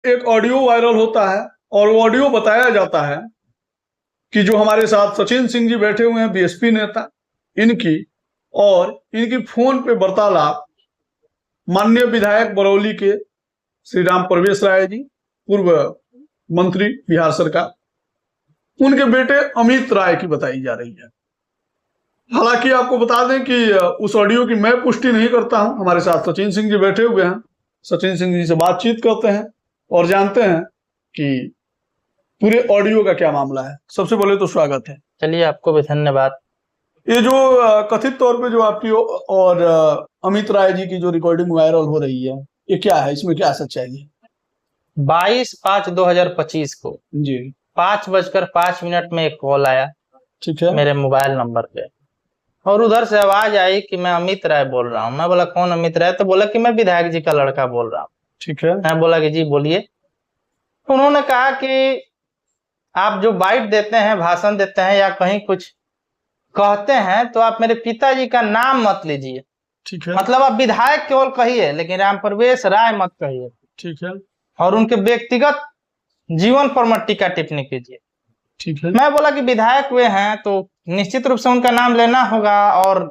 एक audio viral होता है और वो ऑडियो बताया जाता है कि जो हमारे साथ सचिन सिंह जी बैठे हुए हैं, बीएसपी नेता, इनकी और इनकी फोन पे वार्तालाप माननीय विधायक बरौली के श्री राम प्रवेश राय जी, पूर्व मंत्री बिहार सरकार, उनके बेटे अमित राय की बताई जा रही है। हालांकि आपको बता दें कि उस ऑडियो की मैं पुष्टि नहीं करता हूं। हमारे साथ सचिन सिंह जी बैठे हुए हैं, सचिन सिंह जी से बातचीत करते हैं और जानते हैं कि पूरे ऑडियो का क्या मामला है। सबसे पहले तो स्वागत है। चलिए, आपको भी धन्यवाद। ये जो कथित तौर पे जो आपकी और अमित राय जी की जो रिकॉर्डिंग वायरल हो रही है, ये क्या है, इसमें क्या सच्चाई है? 22/5/2025 को जी 5:05 में एक कॉल आया, ठीक है, मेरे मोबाइल नंबर पे, और उधर से आवाज आई कि मैं अमित राय बोल रहा हूँ। मैं बोला कौन अमित राय? तो बोला कि मैं विधायक जी का लड़का बोल रहा हूँ। ठीक है। मैं बोला कि जी बोलिए। उन्होंने कहा कि आप जो बाइट देते हैं, भाषण देते हैं या कहीं कुछ कहते हैं तो आप मेरे पिताजी का नाम मत लीजिए। ठीक है, मतलब आप विधायक केवल कहिए, लेकिन राम प्रवेश राय मत कहिए। ठीक है, और उनके व्यक्तिगत जीवन पर मत टीका टिप्पणी कीजिए। ठीक है। मैं बोला कि विधायक वे हैं तो निश्चित रूप से उनका नाम लेना होगा, और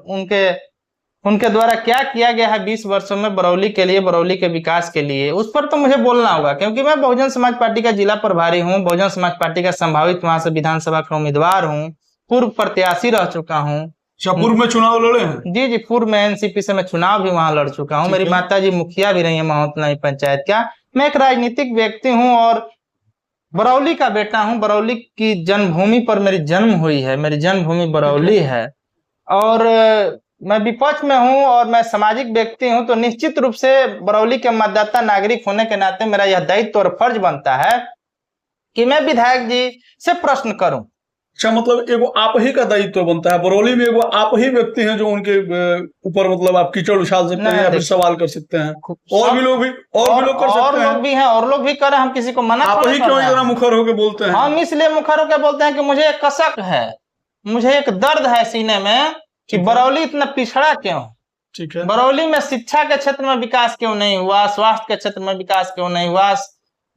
उनके द्वारा क्या किया गया है 20 वर्षों में बरौली के लिए, बरौली के विकास के लिए, उस पर तो मुझे बोलना होगा, क्योंकि मैं बहुजन समाज पार्टी का जिला प्रभारी हूँ, बहुजन समाज पार्टी का संभावित वहां से विधानसभा का उम्मीदवार हूँ, पूर्व प्रत्याशी रह चुका हूँ। पूर्व में चुनाव लड़े हैं? जी, पूर्व में एनसीपी से मैं चुनाव भी वहां लड़ चुका हूँ। मेरी माता जी मुखिया भी रही है महोत्तलाई पंचायत का। मैं एक राजनीतिक व्यक्ति हूँ और बरौली का बेटा हूँ। बरौली की जन्मभूमि पर मेरी जन्म हुई है, मेरी जन्मभूमि बरौली है। और मैं विपक्ष में हूँ और मैं सामाजिक व्यक्ति हूँ, तो निश्चित रूप से बरौली के मतदाता नागरिक होने के नाते मेरा यह दायित्व और फर्ज बनता है कि मैं विधायक जी से प्रश्न करूं। अच्छा, मतलब एगो आप ही का दायित्व बनता है। बरौली में एगो आप ही व्यक्ति हैं जो उनके ऊपर मतलब आप कीचड़ उछाल सकते हैं या फिर सवाल कर सकते हैं। और भी लोग कर सकते हैं। लोग भी हैं, और लोग भी करें, हम किसी को मना आप ही क्यों इतना मुखर होकर बोलते हैं? हम इसलिए मुखर होकर बोलते हैं कि मुझे एक कसक है, मुझे एक दर्द है सीने में कि बरौली इतना पिछड़ा क्यों। ठीक है। बरौली में शिक्षा के क्षेत्र में विकास क्यों नहीं हुआ, स्वास्थ्य के क्षेत्र में विकास क्यों नहीं हुआ,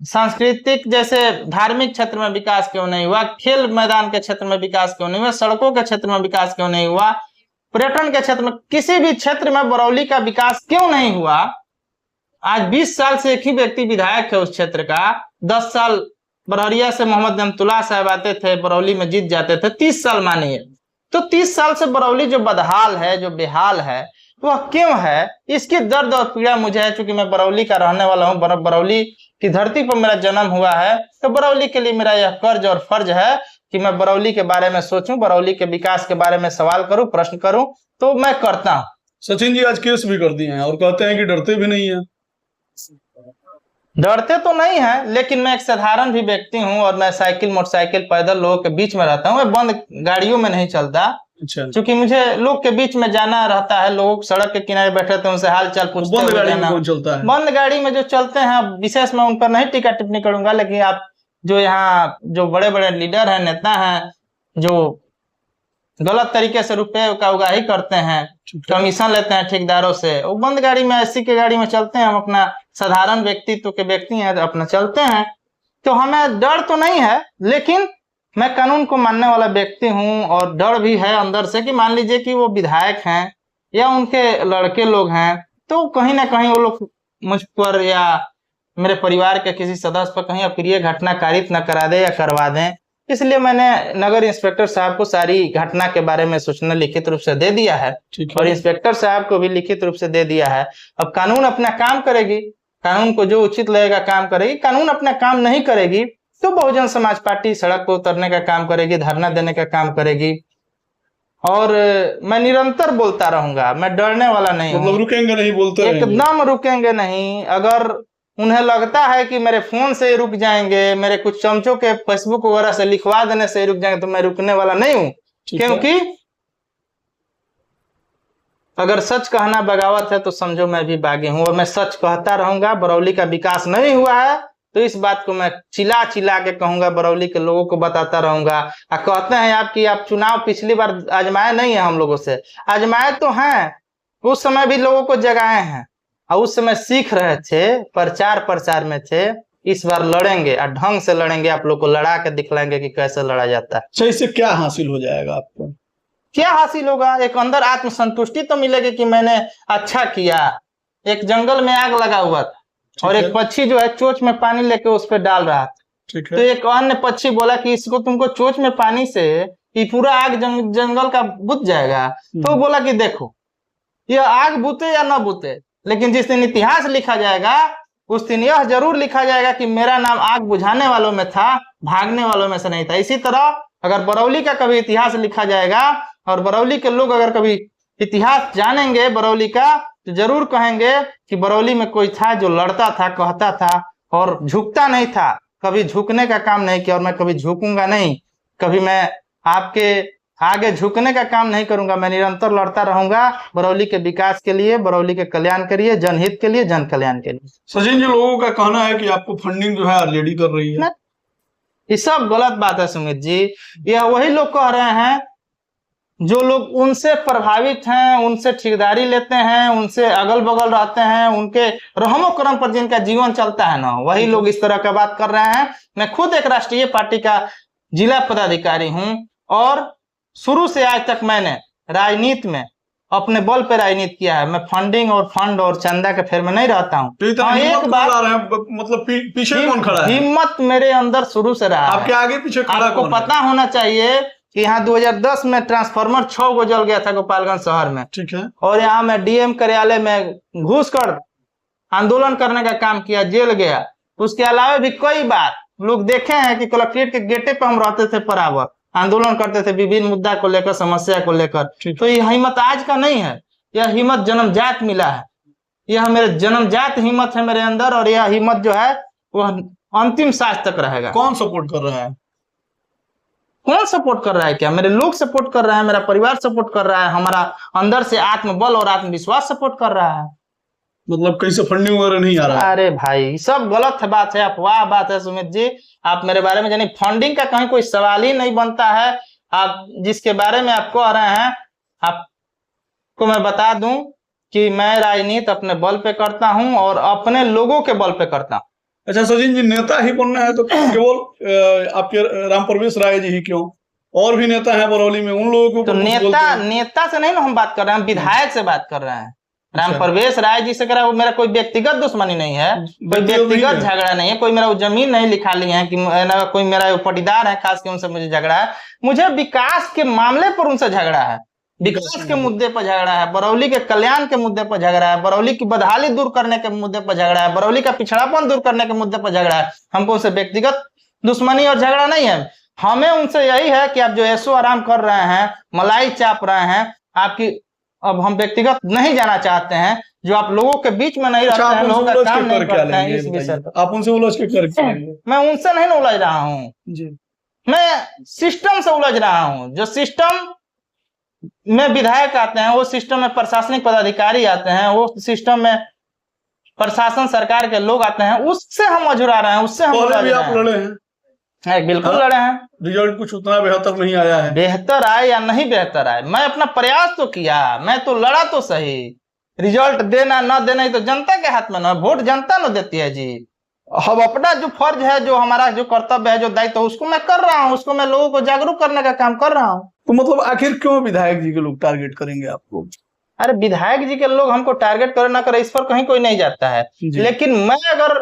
सांस्कृतिक जैसे धार्मिक क्षेत्र में विकास क्यों नहीं हुआ, खेल मैदान के क्षेत्र में विकास क्यों नहीं हुआ, सड़कों के क्षेत्र में विकास क्यों नहीं हुआ, पर्यटन के क्षेत्र में, किसी भी क्षेत्र में बरौली का विकास क्यों नहीं हुआ। आज 20 साल से एक ही व्यक्ति विधायक है उस क्षेत्र का। 10 साल बरहरिया से मोहम्मद नमतुल्लाह साहब आते थे, बरौली में जीत जाते थे। 30 साल मानिए, तो 30 साल से बरौली जो बदहाल है, जो बेहाल है, वह क्यों है? इसकी दर्द और पीड़ा मुझे है, क्योंकि मैं बरौली का रहने वाला हूँ, बरौली की धरती पर मेरा जन्म हुआ है। तो बरौली के लिए मेरा यह कर्ज और फर्ज है कि मैं बरौली के बारे में सोचूं, बरौली के विकास के बारे में सवाल करूं, प्रश्न करूं, तो मैं करता हूं। सचिन जी आज केस भी कर दिए हैं और कहते हैं कि डरते भी नहीं है। डरते तो नहीं है, लेकिन मैं एक साधारण भी व्यक्ति हूं और मैं साइकिल, मोटरसाइकिल, पैदल लोगों के बीच में रहता हूं। मैं बंद गाड़ियों में नहीं चलता। अच्छा। क्योंकि मुझे लोग के बीच में जाना रहता है। लोग सड़क के किनारे बैठे थे, उनसे हाल चाल पूछते हैं। बंद गाड़ी में कौन चलता है? बंद गाड़ी में जो चलते हैं, विशेष में उन पर नहीं टीका टिप्पणी करूंगा, लेकिन आप जो यहाँ जो बड़े बड़े लीडर हैं, नेता हैं, जो गलत तरीके से रुपए का उगाही करते हैं, कमीशन लेते हैं ठेकेदारों से, वो बंद गाड़ी में, एसी की गाड़ी में चलते हैं। हम अपना साधारण व्यक्तित्व के व्यक्ति हैं, अपना चलते हैं, तो हमें डर तो नहीं है, लेकिन मैं कानून को मानने वाला व्यक्ति हूं और डर भी है अंदर से कि मान लीजिए कि वो विधायक हैं या उनके लड़के लोग हैं, तो कहीं ना कहीं वो लोग मुझ पर या मेरे परिवार के किसी सदस्य पर कहीं अप्रिय घटना कारित न करा दे या करवा दें। इसलिए मैंने नगर इंस्पेक्टर साहब को सारी घटना के बारे में सूचना लिखित रूप से दे दिया है और इंस्पेक्टर साहब को भी लिखित रूप से दे दिया है। अब कानून अपना काम करेगी, कानून को जो उचित लगेगा काम करेगी। कानून अपना काम नहीं करेगी तो बहुजन समाज पार्टी सड़क पर उतरने का काम करेगी, धरना देने का काम करेगी। और मैं निरंतर बोलता रहूंगा, मैं डरने वाला नहीं हूँ। रुकेंगे नहीं, बोलते एकदम रुकेंगे नहीं। अगर उन्हें लगता है कि मेरे फोन से रुक जाएंगे, मेरे कुछ चमचों के फेसबुक वगैरह से लिखवा देने से रुक जाएंगे, तो मैं रुकने वाला नहीं हूँ। क्योंकि अगर सच कहना बगावत है तो समझो मैं भी बागी हूँ और मैं सच कहता रहूंगा। बरौली का विकास नहीं हुआ है तो इस बात को मैं चिल्ला चिल्ला के कहूंगा, बरौली के लोगों को बताता रहूंगा। कहते हैं आप कि आप चुनाव पिछली बार आजमाए नहीं है, हम लोगों से आजमाए तो हैं, उस समय भी लोगों को जगाए हैं और उस समय सीख रहे थे, प्रचार में थे। इस बार लड़ेंगे और ढंग से लड़ेंगे, आप लोग को लड़ा के दिखलाएंगे कि कैसे लड़ा जाता है। अच्छा, इससे क्या हासिल हो जाएगा आपको? क्या हासिल होगा? एक अंदर आत्मसंतुष्टि तो मिलेगी कि मैंने अच्छा किया। एक जंगल में आग लगा हुआ था और एक पक्षी जो है चोंच में पानी लेके उस पर डाल रहा था। ठीक तो है। एक अन्य पक्षी बोला कि इसको तुमको चोंच में पानी से ये पूरा आग जंगल का बुझ जाएगा। तो बोला कि देखो, यह आग बुते या ना बुते, लेकिन जिस दिन इतिहास लिखा जाएगा उस दिन यह जरूर लिखा जाएगा कि मेरा नाम आग बुझाने वालों में था, भागने वालों में से नहीं था। इसी तरह अगर बरौली का कभी इतिहास लिखा जाएगा और बरौली के लोग अगर कभी इतिहास जानेंगे बरौली का, तो जरूर कहेंगे कि बरौली में कोई था जो लड़ता था, कहता था और झुकता नहीं था। कभी झुकने का काम नहीं किया और मैं कभी झुकूंगा नहीं। कभी मैं आपके आगे झुकने का काम नहीं करूंगा। मैं निरंतर लड़ता रहूंगा बरौली के विकास के लिए, बरौली के कल्याण के लिए, जनहित के लिए, जन कल्याण के लिए। सचिन जी, लोगों का कहना है कि आपको फंडिंग जो है आरजेडी कर रही है। ये सब गलत बात है सुमित जी। यह वही लोग कह रहे हैं जो लोग उनसे प्रभावित हैं, उनसे ठेकेदारी लेते हैं, उनसे अगल बगल रहते हैं, उनके रहमो करम पर जिनका जीवन चलता है ना, वही लोग इस तरह का बात कर रहे हैं। मैं खुद एक राष्ट्रीय पार्टी का जिला पदाधिकारी हूं और शुरू से आज तक मैंने राजनीति में अपने बल पे राजनीति किया है। मैं फंडिंग और फंड और चंदा के फेर में नहीं रहता हूँ। एक बात, मतलब पीछे कौन खड़ा है? हिम्मत मेरे अंदर शुरू से रहा है। आपके आगे पीछे खड़ा आपको पता होना चाहिए कि यहाँ 2010 में ट्रांसफार्मर 6 गो जल गया था गोपालगंज शहर में। ठीक है। और यहाँ मैं डीएम कार्यालय में घुस कर आंदोलन करने का काम किया, जेल गया। उसके अलावा भी कई बार लोग देखे हैं कि कलेक्ट्रेट के गेटे पे हम रहते थे, बराबर आंदोलन करते थे विभिन्न मुद्दा को लेकर, समस्या को लेकर। तो ये हिम्मत आज का नहीं है, यह हिम्मत जन्मजात मिला है। यह मेरे जन्मजात हिम्मत है मेरे अंदर और यह हिम्मत जो है वह अंतिम सांस तक रहेगा। कौन सपोर्ट कर रहा है? कौन सपोर्ट कर रहा है? क्या मेरे लोग सपोर्ट कर रहे हैं, मेरा परिवार सपोर्ट कर रहा है, हमारा अंदर से आत्मबल और आत्मविश्वास सपोर्ट कर रहा है। मतलब कहीं से फंडिंग वगैरह नहीं आ रहा है? अरे भाई, सब गलत है, बात है, अफवाह बात है सुमित जी। आप मेरे बारे में जानिए, फंडिंग का कहीं कोई सवाल ही नहीं बनता है। आप जिसके बारे में आप कह रहे हैं, आपको मैं बता दूं कि मैं राजनीति अपने बल पे करता हूं और अपने लोगों के बल पे करता हूं। अच्छा सचिन जी, नेता ही बनना है तो केवल आपके राम प्रवेश राय जी ही क्यों? और भी नेता हैं बरौली में, उन लोगों को तो नेता से नहीं ना हम बात कर रहे हैं, विधायक से बात कर रहे हैं। राम प्रवेश राय जी से करा, वो मेरा कोई व्यक्तिगत दुश्मनी नहीं है, कोई व्यक्तिगत झगड़ा नहीं है, कोई मेरा जमीन नहीं लिखा ली है कि कोई मेरा पटीदार है खास के उनसे मुझे झगड़ा है। मुझे विकास के मामले पर उनसे झगड़ा है, विकास के मुद्दे पर झगड़ा है, बरौली के कल्याण के मुद्दे पर झगड़ा है, बरौली की बदहाली दूर करने के मुद्दे पर झगड़ा है, बरौली का पिछड़ापन दूर करने के मुद्दे पर झगड़ा है। हमको उनसे व्यक्तिगत दुश्मनी और झगड़ा नहीं है। हमें उनसे यही है कि आप जो ऐशो आराम कर रहे हैं, मलाई चाप रहे हैं, आपकी अब हम व्यक्तिगत नहीं जाना चाहते हैं, जो आप लोगों के बीच में नहीं रहते हैं, लोगों का काम नहीं करते हैं, इस विषय पर आप उनसे उलझ के करके? मैं उनसे नहीं उलझ रहा हूँ जी, मैं सिस्टम से उलझ रहा हूँ। जो सिस्टम में विधायक आते हैं, वो सिस्टम में प्रशासनिक पदाधिकारी आते हैं, वो सिस्टम में प्रशासन सरकार के लोग आते हैं, उससे हम अझुरा रहे हैं, उससे हम आप लड़े हैं? बिल्कुल लड़े हैं। रिजल्ट कुछ उतना बेहतर नहीं आया है। बेहतर आए या नहीं बेहतर आए, मैं अपना प्रयास तो किया, मैं तो लड़ा तो सही। रिजल्ट देना ना देना तो जनता के हाथ में ना, वोट जनता न देती है जी। हम अपना जो फर्ज है, जो हमारा जो कर्तव्य है, जो दायित्व, उसको मैं कर रहा हूँ, उसको मैं लोगों को जागरूक करने का काम कर रहा हूँ। तो मतलब आखिर क्यों विधायक जी के लोग टारगेट करेंगे आपको? अरे विधायक जी के लोग हमको टारगेट करे ना करे, इस पर कहीं कोई नहीं जाता है, लेकिन मैं अगर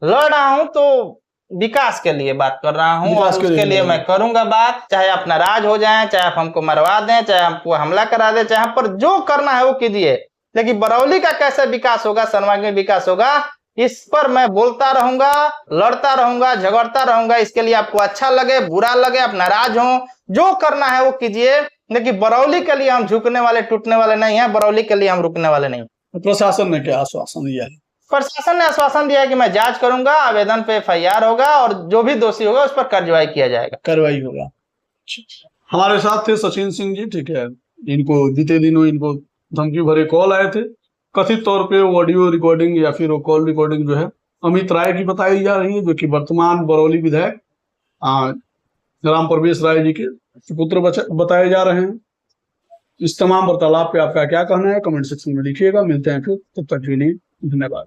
लड़ रहा हूँ तो विकास के लिए बात कर रहा हूँ और उसके लिए मैं करूंगा बात, चाहे अपना राज हो जाए, चाहे आप हमको मरवा दें, चाहे हमको हमला करा दें, चाहे हम पर जो करना है वो कीजिए, लेकिन बरौली का कैसे विकास होगा, सर्वांगीण विकास होगा, इस पर मैं बोलता रहूंगा, लड़ता रहूंगा, झगड़ता रहूंगा। इसके लिए आपको अच्छा लगे बुरा लगे, आप नाराज हो, जो करना है वो कीजिए, लेकिन बरौली के लिए हम झुकने वाले टूटने वाले नहीं है, बरौली के लिए हम रुकने वाले नहीं। प्रशासन ने क्या आश्वासन दिया है? प्रशासन ने आश्वासन दिया है कि मैं जांच करूंगा, आवेदन पे एफआईआर होगा और जो भी दोषी होगा उस पर कार्रवाई किया जाएगा। कार्रवाई होगा। हमारे साथ थे सचिन सिंह जी, ठीक है। इनको बीते दिनों इनको धमकी भरे कॉल आए थे, कथित तौर पे ऑडियो रिकॉर्डिंग या फिर कॉल रिकॉर्डिंग जो है अमित राय की बताई जा रही है, जो कि वर्तमान बरौली विधायक राम प्रवेश राय जी के सुपुत्र बताए जा रहे हैं। इस तमाम वार्तालाप पे आपका क्या कहना है कमेंट सेक्शन में लिखिएगा। मिलते हैं फिर, तब तक के लिए धन्यवाद।